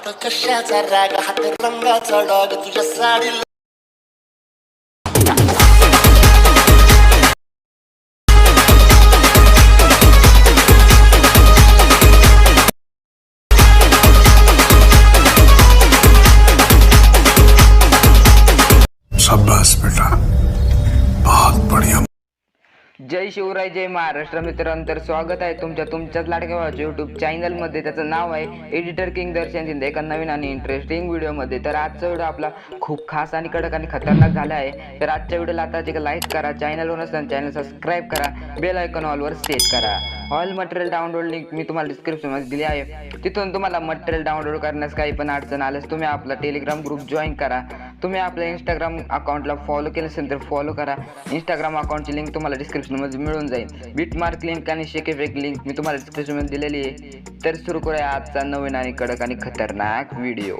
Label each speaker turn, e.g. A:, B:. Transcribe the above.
A: हातात कशाचा राग, हात रंगाचा डाग तुझ्या साडीला.
B: शाबाश बेटा, बहुत बढ़िया.
C: जय शिवराय, जय महाराष्ट्र. मित्रांनो, तर स्वागत आहे तुमच्याच लाडक्या भावाच्या यूट्यूब चॅनलमध्ये. त्याचं नाव आहे एडिटर किंग दर्शन शिंदे. एका नवीन आणि इंटरेस्टिंग व्हिडिओमध्ये. तर आजचा व्हिडिओ आपला खूप खास आणि कडक आणि खतरनाक झाला आहे. तर आजच्या व्हिडिओला आता लाईक करा, चॅनलवर नसताना चॅनल सबस्क्राईब करा, बेल आयकॉन ऑलवर सेट करा. ऑल मटेरियल डाउनलोड लिंक मी तुम्हाला डिस्क्रिप्शनमध्ये दिली आहे. तिथून तुम्हाला मटेरियल डाउनलोड करण्यास काही पण अडचण आल्यास तुम्ही आपला टेलिग्राम ग्रुप जॉईन करा. तुम्ही आपल्या इंस्टाग्राम अकाउंटला फॉलो केलं असेल तर फॉलो करा. इंस्टाग्राम अकाउंटची लिंक तुम्हाला डिस्क्रिप्शनमध्ये मिळून जाईल. बिटमार्क लिंक आणि शेकेफेक लिंक मी तुम्हाला डिस्क्रिप्शनमध्ये दिलेली आहे. तर सुरू करूया आजचा नवीन आणि कडक आणि खतरनाक व्हिडिओ.